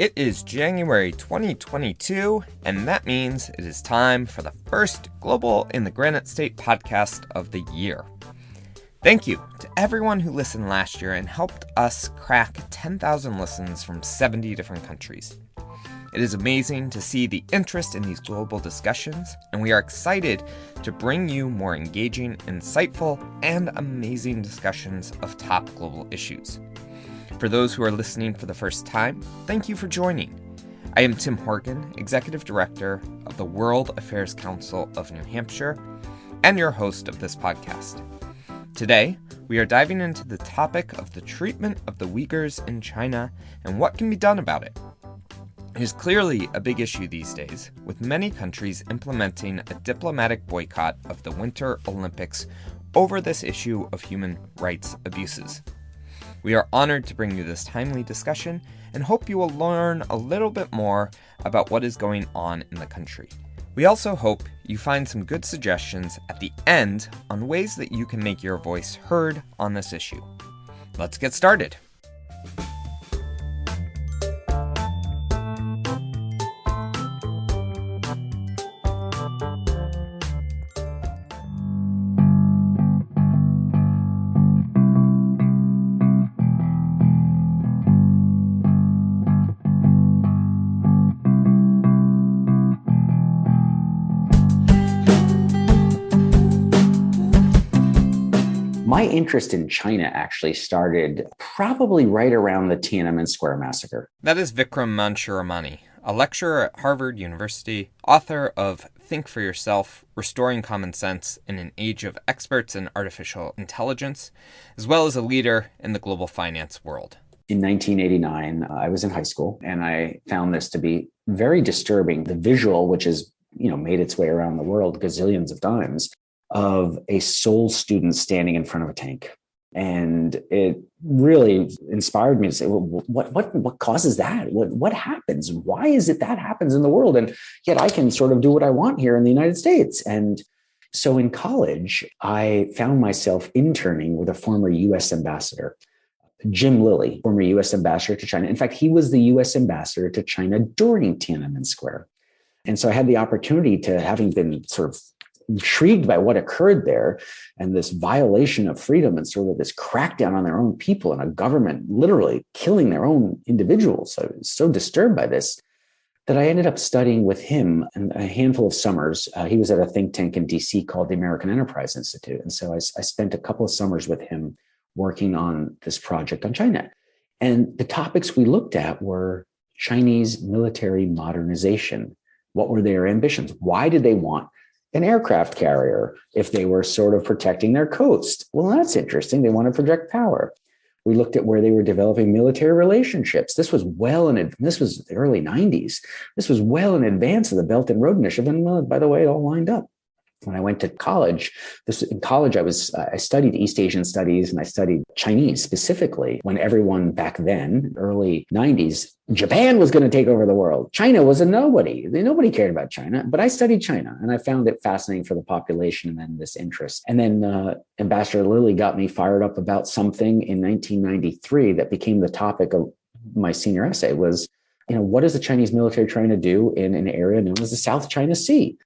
It is January 2022, and that means it is time for the first Global in the Granite State podcast of the year. Thank you to everyone who listened last year and helped us crack 10,000 listens from 70 different countries. It is amazing to see the interest in these global discussions, and we are excited to bring you more engaging, insightful, and amazing discussions of top global issues. For those who are listening for the first time, thank you for joining. I am Tim Horgan, Executive Director of the World Affairs Council of New Hampshire, and your host of this podcast. Today, we are diving into the topic of the treatment of the Uyghurs in China and what can be done about it. It is clearly a big issue these days, with many countries implementing a diplomatic boycott of the Winter Olympics over this issue of human rights abuses. We are honored to bring you this timely discussion and hope you will learn a little bit more about what is going on in the country. We also hope you find some good suggestions at the end on ways that you can make your voice heard on this issue. Let's get started. My interest in China actually started probably right around the Tiananmen Square massacre. That is Vikram Mansharamani, a lecturer at Harvard University, author of Think for Yourself, Restoring Common Sense in an Age of Experts in Artificial Intelligence, as well as a leader in the global finance world. In 1989, I was in high school, and I found this to be very disturbing. The visual, which has made its way around the world gazillions of times, of a Seoul student standing in front of a tank. And it really inspired me to say, well, what causes that? What happens? Why is it that happens in the world? And yet I can sort of do what I want here in the United States. And so in college, I found myself interning with a former US ambassador, Jim Lilly, former US ambassador to China. In fact, he was the US ambassador to China during Tiananmen Square. And so I had the opportunity to, having been sort of intrigued by what occurred there and this violation of freedom and sort of this crackdown on their own people and a government literally killing their own individuals. I was so disturbed by this that I ended up studying with him in a handful of summers. He was at a think tank in DC called the American Enterprise Institute. And so I spent a couple of summers with him working on this project on China. And the topics we looked at were Chinese military modernization. What were their ambitions? Why did they want an aircraft carrier if they were sort of protecting their coast? Well, that's interesting. They want to project power. We looked at where they were developing military relationships. This was the early 90s. This was well in advance of the Belt and Road Initiative. And by the way, it all lined up. When I went to college, I studied East Asian studies and I studied Chinese specifically when everyone back then, early 90s, Japan was going to take over the world. China was a nobody. Nobody cared about China, but I studied China and I found it fascinating for the population and then this interest. And then Ambassador Lilly got me fired up about something in 1993 that became the topic of my senior essay was, what is the Chinese military trying to do in an area known as the South China Sea?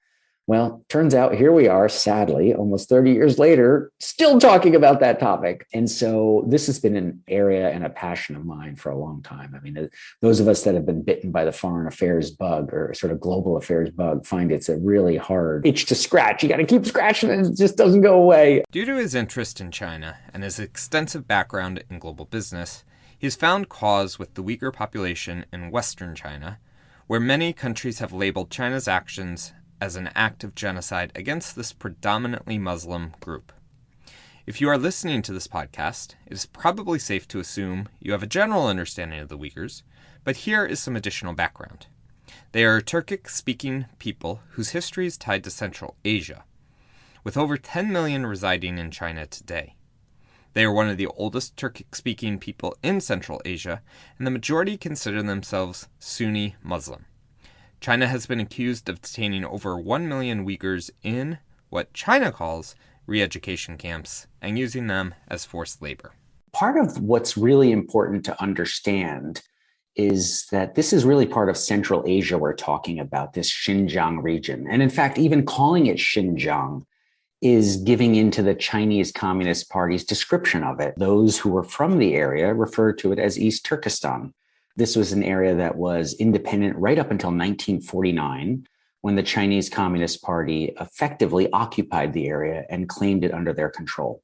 Well, turns out here we are, sadly, almost 30 years later, still talking about that topic. And so this has been an area and a passion of mine for a long time. I mean, those of us that have been bitten by the foreign affairs bug or sort of global affairs bug find it's a really hard itch to scratch. You got to keep scratching it. It just doesn't go away. Due to his interest in China and his extensive background in global business, he has found cause with the Uyghur population in Western China, where many countries have labeled China's actions as an act of genocide against this predominantly Muslim group. If you are listening to this podcast, it is probably safe to assume you have a general understanding of the Uyghurs, but here is some additional background. They are a Turkic-speaking people whose history is tied to Central Asia, with over 10 million residing in China today. They are one of the oldest Turkic-speaking people in Central Asia, and the majority consider themselves Sunni Muslim. China has been accused of detaining over 1 million Uyghurs in what China calls re-education camps and using them as forced labor. Part of what's really important to understand is that this is really part of Central Asia we're talking about, this Xinjiang region. And in fact, even calling it Xinjiang is giving into the Chinese Communist Party's description of it. Those who were from the area refer to it as East Turkestan. This was an area that was independent right up until 1949, when the Chinese Communist Party effectively occupied the area and claimed it under their control.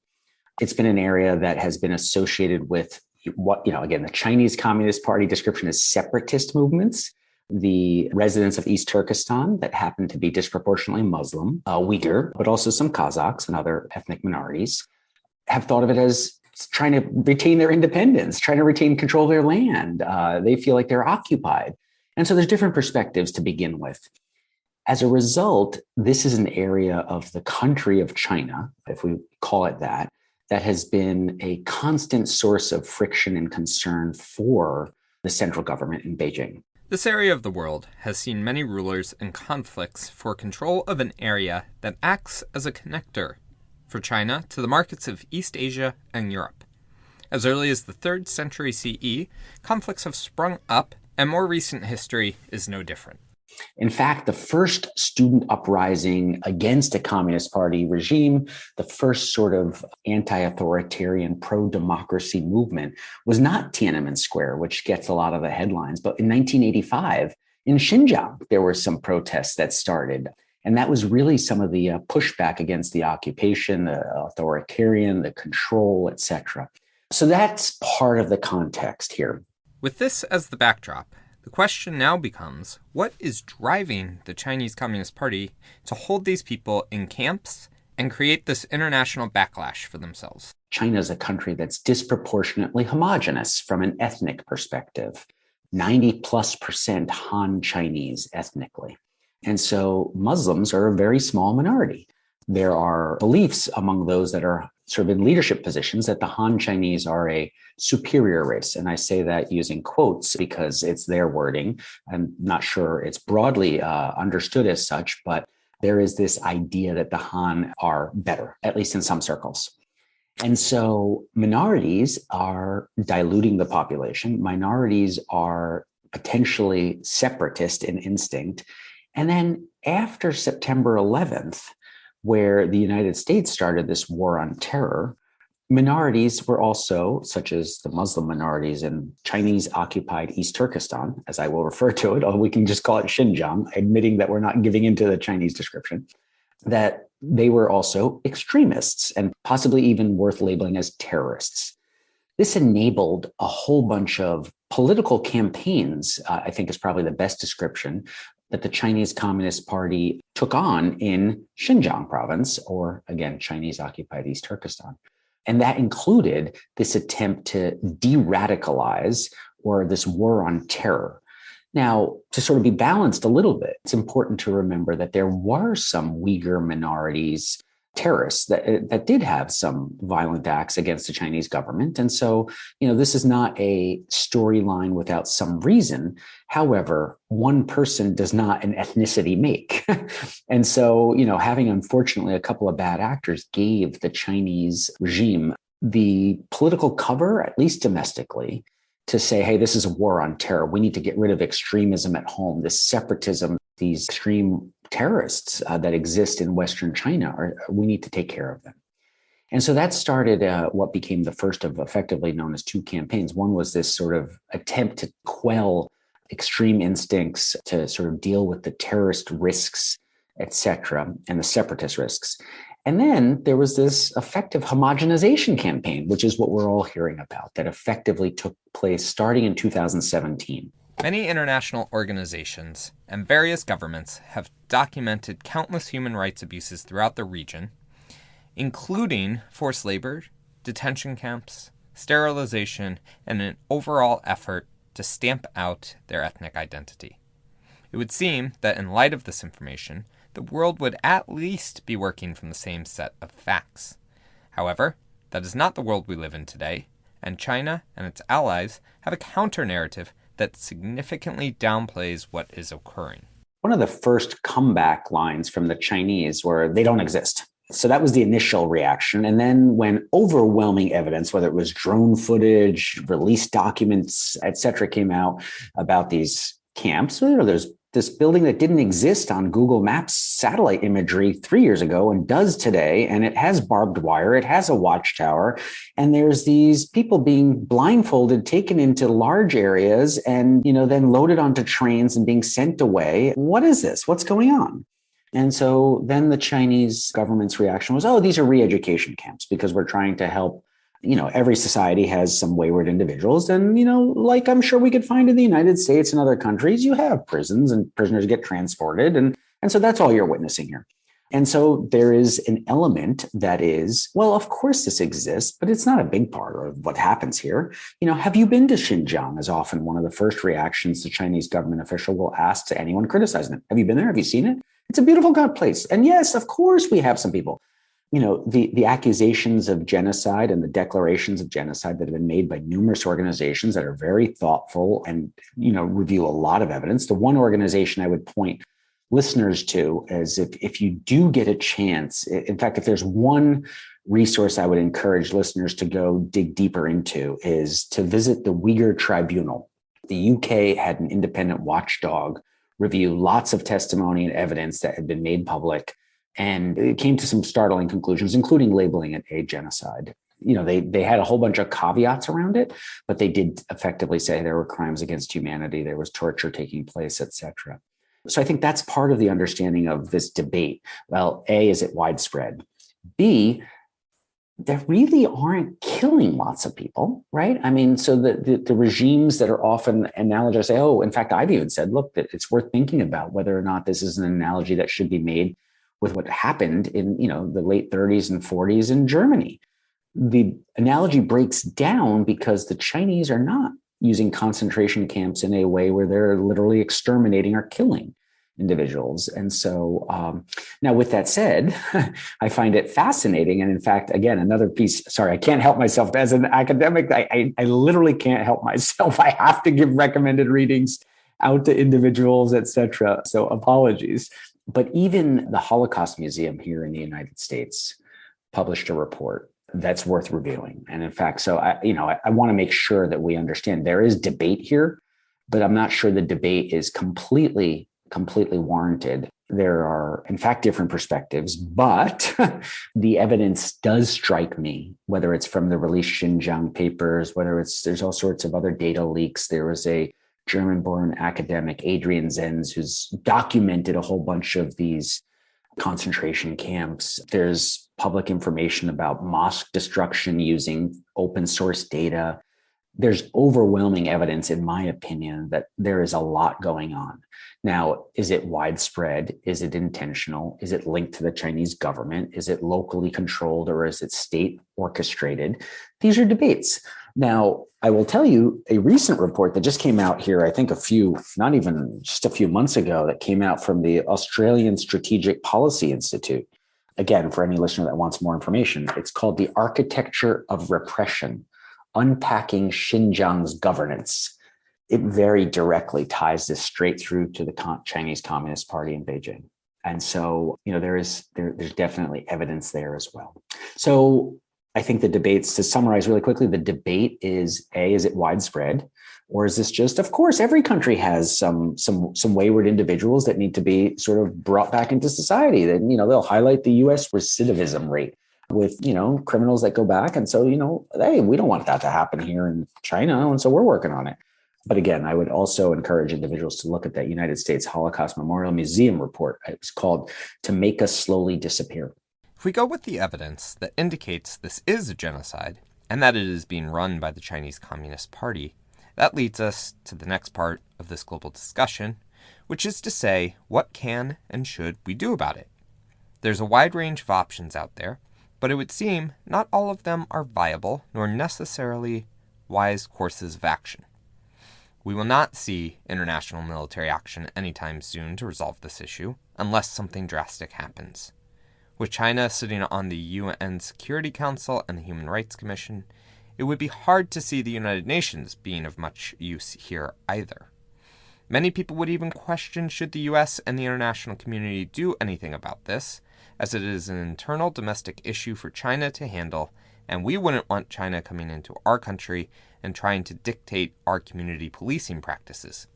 It's been an area that has been associated with what, again, the Chinese Communist Party description is separatist movements. The residents of East Turkestan that happen to be disproportionately Muslim, Uyghur, but also some Kazakhs and other ethnic minorities, have thought of it as trying to retain their independence, trying to retain control of their land. They feel like they're occupied. And so there's different perspectives to begin with. As a result, this is an area of the country of China, if we call it that has been a constant source of friction and concern for the central government in Beijing. This area of the world has seen many rulers and conflicts for control of an area that acts as a connector for China to the markets of East Asia and Europe. As early as the 3rd century CE, conflicts have sprung up, and more recent history is no different. In fact, the first student uprising against a Communist Party regime, the first sort of anti-authoritarian, pro-democracy movement was not Tiananmen Square, which gets a lot of the headlines, but in 1985, in Xinjiang, there were some protests that started. And that was really some of the pushback against the occupation, the authoritarian, the control, etc. So that's part of the context here. With this as the backdrop, the question now becomes, what is driving the Chinese Communist Party to hold these people in camps and create this international backlash for themselves? China is a country that's disproportionately homogenous from an ethnic perspective, 90+% Han Chinese ethnically. And so Muslims are a very small minority. There are beliefs among those that are sort of in leadership positions that the Han Chinese are a superior race. And I say that using quotes because it's their wording. I'm not sure it's broadly understood as such, but there is this idea that the Han are better, at least in some circles. And so minorities are diluting the population. Minorities are potentially separatist in instinct. And then after September 11th, where the United States started this war on terror, minorities were also, such as the Muslim minorities in Chinese-occupied East Turkestan, as I will refer to it, or we can just call it Xinjiang, admitting that we're not giving into the Chinese description, that they were also extremists and possibly even worth labeling as terrorists. This enabled a whole bunch of political campaigns, I think is probably the best description, that the Chinese Communist Party took on in Xinjiang province, or again, Chinese-occupied East Turkestan. And that included this attempt to de-radicalize, or this war on terror. Now, to sort of be balanced a little bit, it's important to remember that there were some Uyghur minorities, terrorists that did have some violent acts against the Chinese government. And so, this is not a storyline without some reason. However, one person does not an ethnicity make. And so, having unfortunately a couple of bad actors gave the Chinese regime the political cover, at least domestically, to say, hey, this is a war on terror. We need to get rid of extremism at home, this separatism, these extreme terrorists that exist in Western China, we need to take care of them. And so that started what became the first of effectively known as two campaigns. One was this sort of attempt to quell extreme instincts, to sort of deal with the terrorist risks, et cetera, and the separatist risks. And then there was this effective homogenization campaign, which is what we're all hearing about, that effectively took place starting in 2017. Many international organizations and various governments have documented countless human rights abuses throughout the region, including forced labor, detention camps, sterilization, and an overall effort to stamp out their ethnic identity. It would seem that in light of this information, the world would at least be working from the same set of facts. However, that is not the world we live in today, and China and its allies have a counter-narrative that significantly downplays what is occurring. One of the first comeback lines from the Chinese were, they don't exist. So that was the initial reaction. And then when overwhelming evidence, whether it was drone footage, released documents, et cetera, came out about these camps, there's this building that didn't exist on Google Maps satellite imagery 3 years ago and does today. And it has barbed wire, it has a watchtower, and there's these people being blindfolded, taken into large areas and, then loaded onto trains and being sent away. What is this? What's going on? And so then the Chinese government's reaction was, oh, these are re-education camps because we're trying to help. Every society has some wayward individuals. And, like I'm sure we could find in the United States and other countries, you have prisons and prisoners get transported. And so that's all you're witnessing here. And so there is an element that is, well, of course this exists, but it's not a big part of what happens here. Have you been to Xinjiang is often one of the first reactions the Chinese government official will ask to anyone criticizing it. Have you been there? Have you seen it? It's a beautiful place. And yes, of course we have some people. The accusations of genocide and the declarations of genocide that have been made by numerous organizations that are very thoughtful and, review a lot of evidence. The one organization I would point listeners to is if you do get a chance, in fact, if there's one resource I would encourage listeners to go dig deeper into is to visit the Uyghur Tribunal. The UK had an independent watchdog review lots of testimony and evidence that had been made public. And it came to some startling conclusions, including labeling it a genocide. They had a whole bunch of caveats around it, but they did effectively say there were crimes against humanity, there was torture taking place, et cetera. So I think that's part of the understanding of this debate. Well, A, is it widespread? B, there really aren't killing lots of people, right? I mean, so the regimes that are often analogized say, oh, in fact, I've even said, look, that it's worth thinking about whether or not this is an analogy that should be made with what happened in, the late 30s and 40s in Germany. The analogy breaks down because the Chinese are not using concentration camps in a way where they're literally exterminating or killing individuals. And so now with that said, I find it fascinating. And in fact, again, another piece, sorry, I can't help myself as an academic. I literally can't help myself. I have to give recommended readings out to individuals, et cetera. So apologies. But even the Holocaust Museum here in the United States published a report that's worth reviewing. And in fact, so I want to make sure that we understand there is debate here, but I'm not sure the debate is completely warranted. There are, in fact, different perspectives, but the evidence does strike me, whether it's from the released Xinjiang papers, there's all sorts of other data leaks. There was a German-born academic, Adrian Zenz, who's documented a whole bunch of these concentration camps. There's public information about mosque destruction using open source data. There's overwhelming evidence, in my opinion, that there is a lot going on. Now, is it widespread? Is it intentional? Is it linked to the Chinese government? Is it locally controlled or is it state orchestrated? These are debates. Now, I will tell you a recent report that just came out here, I think not even just a few months ago, that came out from the Australian Strategic Policy Institute. Again, for any listener that wants more information, it's called The Architecture of Repression, Unpacking Xinjiang's Governance. It very directly ties this straight through to the Chinese Communist Party in Beijing. And so, there's definitely evidence there as well. So I think the debates, to summarize really quickly, the debate is A, is it widespread? Or is this just, of course, every country has some wayward individuals that need to be sort of brought back into society. Then, they'll highlight the US recidivism rate with, criminals that go back. And so, hey, we don't want that to happen here in China. And so we're working on it. But again, I would also encourage individuals to look at that United States Holocaust Memorial Museum report. It's called To Make Us Slowly Disappear. If we go with the evidence that indicates this is a genocide and that it is being run by the Chinese Communist Party, that leads us to the next part of this global discussion, which is to say, what can and should we do about it? There's a wide range of options out there, but it would seem not all of them are viable nor necessarily wise courses of action. We will not see international military action anytime soon to resolve this issue, unless something drastic happens. With China sitting on the UN Security Council and the Human Rights Commission, it would be hard to see the United Nations being of much use here either. Many people would even question should the US and the international community do anything about this, as it is an internal domestic issue for China to handle, and we wouldn't want China coming into our country and trying to dictate our community policing practices.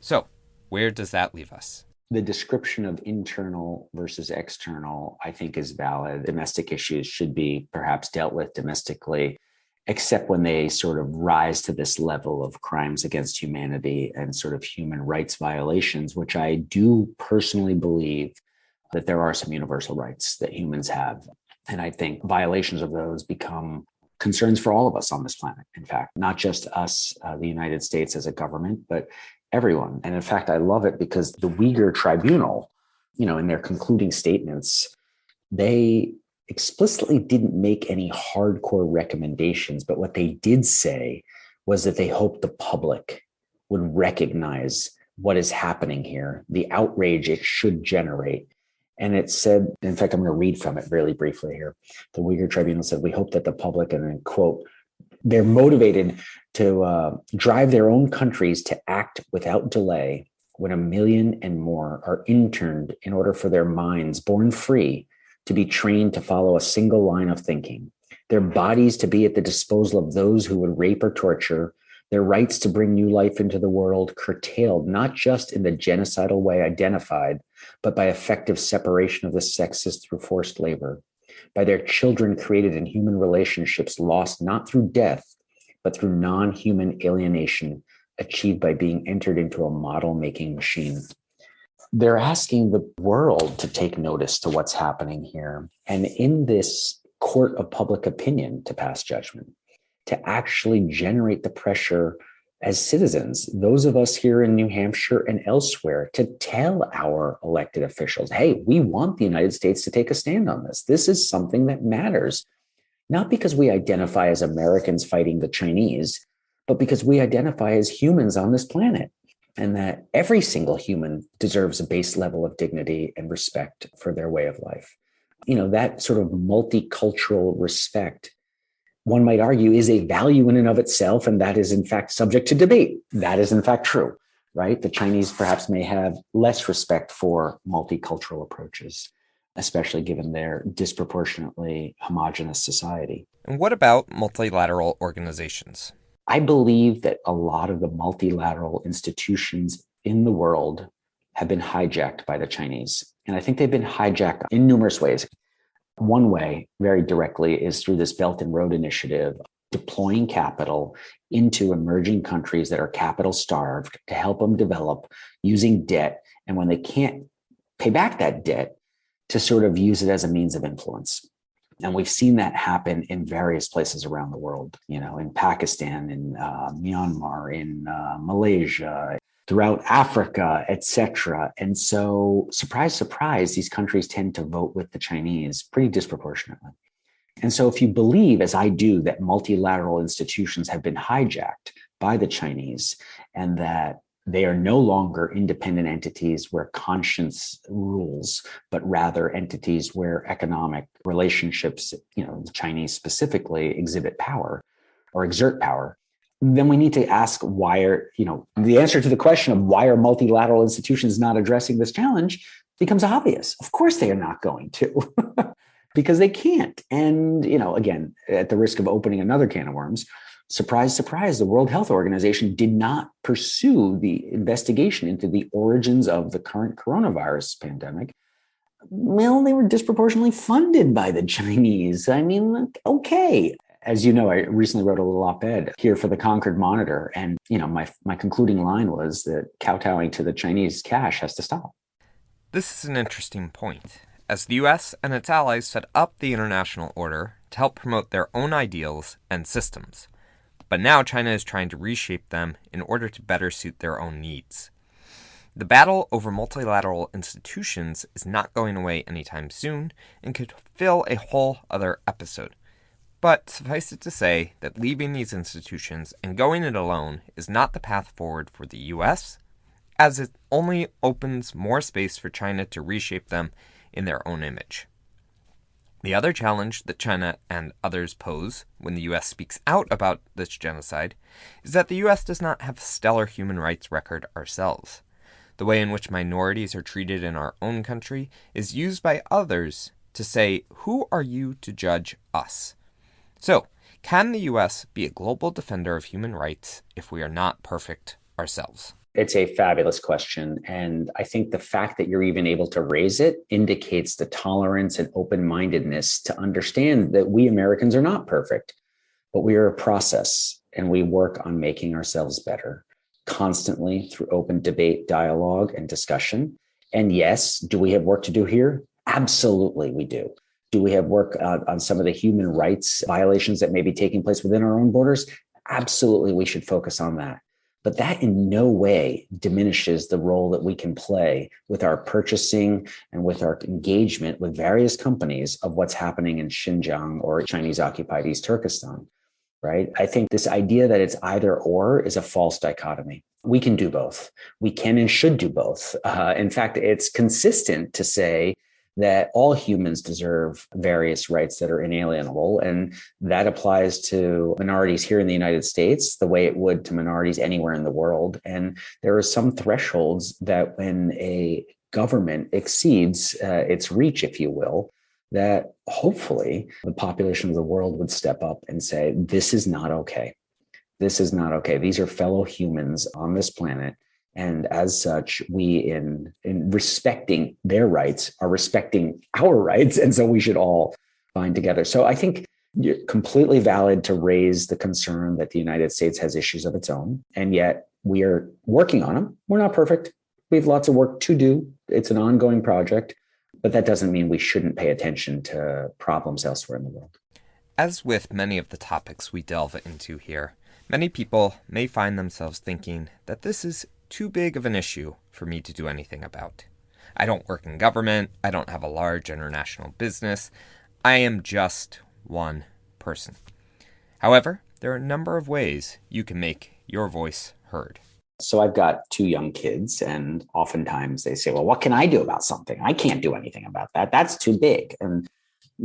So, where does that leave us? The description of internal versus external, I think, is valid. Domestic issues should be perhaps dealt with domestically, except when they sort of rise to this level of crimes against humanity and sort of human rights violations, which I do personally believe that there are some universal rights that humans have. And I think violations of those become concerns for all of us on this planet. In fact, not just us, the United States as a government, but everyone. And in fact, I love it because the Uyghur tribunal, in their concluding statements, they explicitly didn't make any hardcore recommendations, but what they did say was that they hoped the public would recognize what is happening here, the outrage it should generate. And it said, in fact, I'm going to read from it really briefly here. The Uyghur Tribunal said, "We hope that the public," and then quote, "they're motivated to drive their own countries to act without delay when 1 million and more are interned in order for their minds, born free, to be trained to follow a single line of thinking, their bodies to be at the disposal of those who would rape or torture, their rights to bring new life into the world curtailed, not just in the genocidal way identified, but by effective separation of the sexes through forced labor, by their children created in human relationships lost not through death, but through non-human alienation achieved by being entered into a model-making machine." They're asking the world to take notice to what's happening here. And in this court of public opinion to pass judgment, to actually generate the pressure as citizens, those of us here in New Hampshire and elsewhere, to tell our elected officials, hey, we want the United States to take a stand on this. This is something that matters, not because we identify as Americans fighting the Chinese, but because we identify as humans on this planet. And that every single human deserves a base level of dignity and respect for their way of life. That sort of multicultural respect, one might argue, is a value in and of itself, and that is in fact subject to debate. That is in fact true, right? The Chinese perhaps may have less respect for multicultural approaches, especially given their disproportionately homogenous society. And what about multilateral organizations? I believe that a lot of the multilateral institutions in the world have been hijacked by the Chinese. And I think they've been hijacked in numerous ways. One way, very directly, is through this Belt and Road Initiative, deploying capital into emerging countries that are capital starved to help them develop using debt. And when they can't pay back that debt, to sort of use it as a means of influence. And we've seen that happen in various places around the world, in Pakistan, in Myanmar, in Malaysia, throughout Africa, etc. And so, surprise, surprise, these countries tend to vote with the Chinese pretty disproportionately. And so if you believe, as I do, that multilateral institutions have been hijacked by the Chinese and that they are no longer independent entities where conscience rules, but rather entities where economic relationships, the Chinese specifically, exhibit power or exert power, then we need to ask the answer to the question of why are multilateral institutions not addressing this challenge becomes obvious. Of course they are not going to, because they can't. And, again, at the risk of opening another can of worms, surprise, surprise, the World Health Organization did not pursue the investigation into the origins of the current coronavirus pandemic. Well, they were disproportionately funded by the Chinese. I mean, okay. As you know, I recently wrote a little op-ed here for the Concord Monitor. And, my concluding line was that kowtowing to the Chinese cash has to stop. This is an interesting point, as the U.S. and its allies set up the international order to help promote their own ideals and systems. But now China is trying to reshape them in order to better suit their own needs. The battle over multilateral institutions is not going away anytime soon and could fill a whole other episode. But suffice it to say that leaving these institutions and going it alone is not the path forward for the U.S., as it only opens more space for China to reshape them in their own image. The other challenge that China and others pose when the U.S. speaks out about this genocide is that the U.S. does not have a stellar human rights record ourselves. The way in which minorities are treated in our own country is used by others to say, who are you to judge us? So, can the U.S. be a global defender of human rights if we are not perfect ourselves? It's a fabulous question. And I think the fact that you're even able to raise it indicates the tolerance and open-mindedness to understand that we Americans are not perfect, but we are a process and we work on making ourselves better constantly through open debate, dialogue, and discussion. And yes, do we have work to do here? Absolutely, we do. Do we have work on some of the human rights violations that may be taking place within our own borders? Absolutely, we should focus on that. But that in no way diminishes the role that we can play with our purchasing and with our engagement with various companies of what's happening in Xinjiang or Chinese occupied East Turkestan, right? I think this idea that it's either or is a false dichotomy. We can do both. We can and should do both. In fact, it's consistent to say that all humans deserve various rights that are inalienable. And that applies to minorities here in the United States the way it would to minorities anywhere in the world. And there are some thresholds that when a government exceeds its reach, if you will, that hopefully the population of the world would step up and say, this is not okay. This is not okay. These are fellow humans on this planet. And as such, we, in respecting their rights, are respecting our rights. And so we should all bind together. So I think you're completely valid to raise the concern that the United States has issues of its own. And yet we are working on them. We're not perfect. We have lots of work to do. It's an ongoing project. But that doesn't mean we shouldn't pay attention to problems elsewhere in the world. As with many of the topics we delve into here, many people may find themselves thinking that this is too big of an issue for me to do anything about. I don't work in government. I don't have a large international business. I am just one person. However, there are a number of ways you can make your voice heard. So I've got two young kids, and oftentimes they say, well, what can I do about something? I can't do anything about that. That's too big. And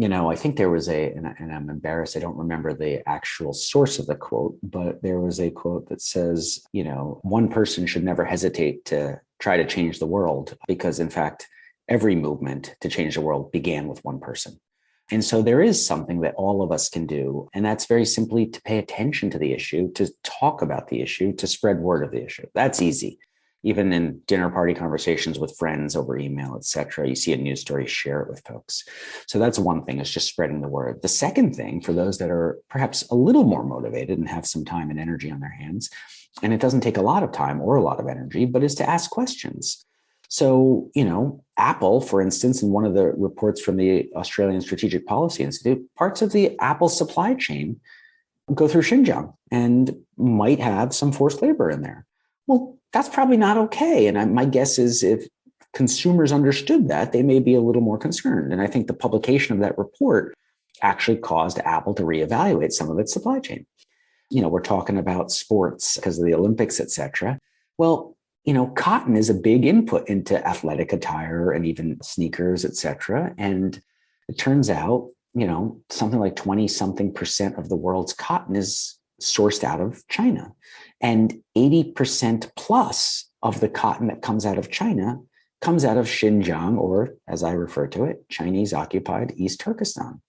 I think there was and I'm embarrassed, I don't remember the actual source of the quote, but there was a quote that says, one person should never hesitate to try to change the world because, in fact, every movement to change the world began with one person. And so there is something that all of us can do. And that's very simply to pay attention to the issue, to talk about the issue, to spread word of the issue. That's easy. Even in dinner party conversations with friends over email, et cetera, you see a news story, share it with folks. So that's one thing, is just spreading the word. The second thing, for those that are perhaps a little more motivated and have some time and energy on their hands, and it doesn't take a lot of time or a lot of energy, but is to ask questions. So, Apple, for instance, in one of the reports from the Australian Strategic Policy Institute, parts of the Apple supply chain go through Xinjiang and might have some forced labor in there. Well, that's probably not okay. And my guess is if consumers understood that, they may be a little more concerned. And I think the publication of that report actually caused Apple to reevaluate some of its supply chain. We're talking about sports because of the Olympics, et cetera. Well, cotton is a big input into athletic attire and even sneakers, et cetera. And it turns out, something like 20-something% of the world's cotton is sourced out of China. And 80% plus of the cotton that comes out of China comes out of Xinjiang, or as I refer to it, Chinese occupied East Turkestan.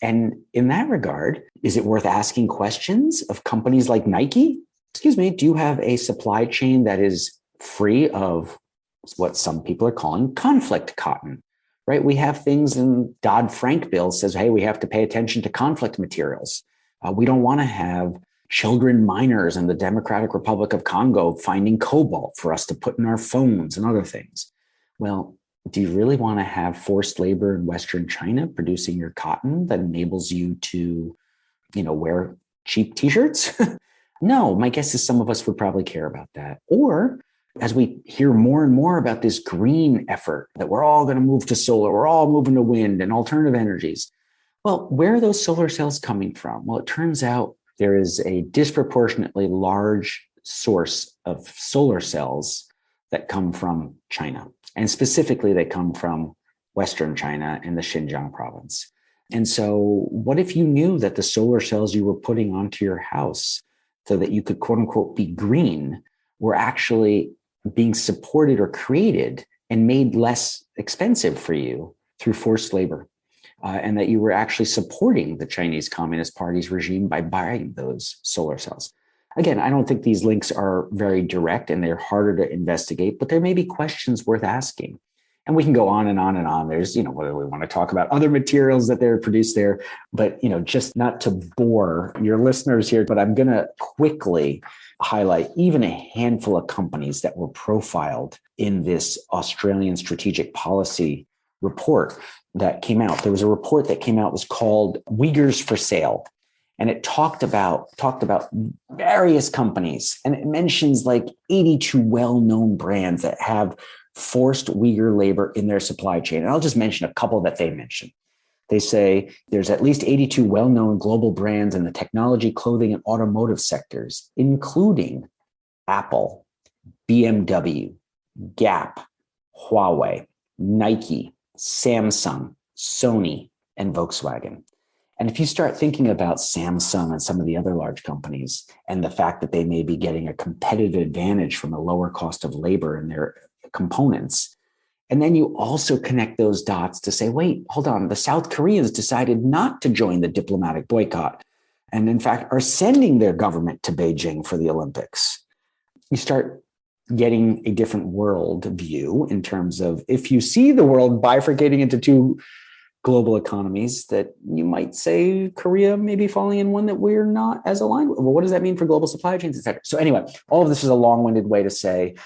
And in that regard, is it worth asking questions of companies like Nike? Excuse me, do you have a supply chain that is free of what some people are calling conflict cotton, right? We have things in Dodd-Frank bill says, hey, we have to pay attention to conflict materials. We don't want to have children minors in the Democratic Republic of Congo finding cobalt for us to put in our phones and other things. Well, do you really want to have forced labor in Western China producing your cotton that enables you to, wear cheap t-shirts? No, my guess is some of us would probably care about that. Or as we hear more and more about this green effort that we're all going to move to solar, we're all moving to wind and alternative energies. Well, where are those solar cells coming from? Well, it turns out there is a disproportionately large source of solar cells that come from China. And specifically, they come from Western China and the Xinjiang province. And so what if you knew that the solar cells you were putting onto your house so that you could, quote unquote, be green, were actually being supported or created and made less expensive for you through forced labor, and that you were actually supporting the Chinese Communist Party's regime by buying those solar cells? Again, I don't think these links are very direct and they're harder to investigate, but there may be questions worth asking. And we can go on and on and on. There's, whether we want to talk about other materials that they're produced there, but, just not to bore your listeners here, but I'm going to quickly highlight even a handful of companies that were profiled in this Australian strategic policy report that came out. There was a report that came out, was called Uyghurs for Sale. And it talked about various companies, and it mentions like 82 well-known brands that have forced Uyghur labor in their supply chain. And I'll just mention a couple that they mention. They say there's at least 82 well-known global brands in the technology, clothing, and automotive sectors, including Apple, BMW, Gap, Huawei, Nike, Samsung, Sony, and Volkswagen. And if you start thinking about Samsung and some of the other large companies and the fact that they may be getting a competitive advantage from a lower cost of labor in their components, and then you also connect those dots to say, wait, hold on, the South Koreans decided not to join the diplomatic boycott, and in fact are sending their government to Beijing for the Olympics. You start getting a different world view in terms of, if you see the world bifurcating into two global economies, that you might say Korea may be falling in one that we're not as aligned with. Well, what does that mean for global supply chains, et cetera? So anyway, all of this is a long-winded way to say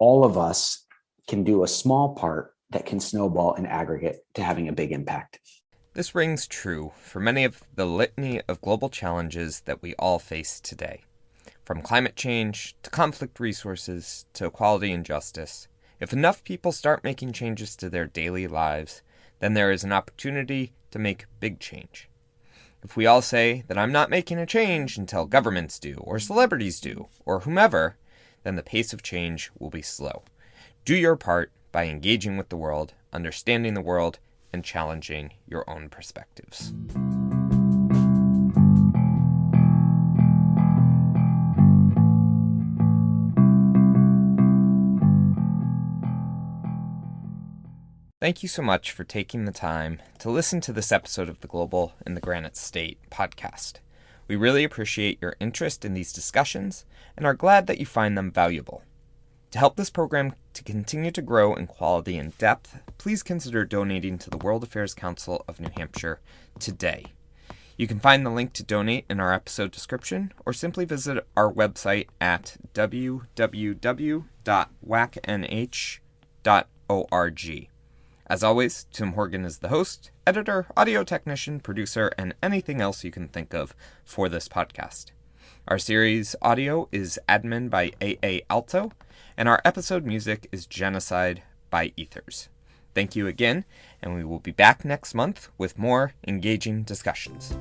all of us can do a small part that can snowball in aggregate to having a big impact. This rings true for many of the litany of global challenges that we all face today. From climate change to conflict resources to equality and justice, if enough people start making changes to their daily lives, then there is an opportunity to make big change. If we all say that I'm not making a change until governments do, or celebrities do, or whomever, then the pace of change will be slow. Do your part by engaging with the world, understanding the world, and challenging your own perspectives. Thank you so much for taking the time to listen to this episode of the Global in the Granite State podcast. We really appreciate your interest in these discussions and are glad that you find them valuable. To help this program to continue to grow in quality and depth, please consider donating to the World Affairs Council of New Hampshire today. You can find the link to donate in our episode description, or simply visit our website at www.wacnh.org. As always, Tim Horgan is the host, editor, audio technician, producer, and anything else you can think of for this podcast. Our series audio is Admin by A.A. Alto, and our episode music is Genocide by Ethers. Thank you again, and we will be back next month with more engaging discussions.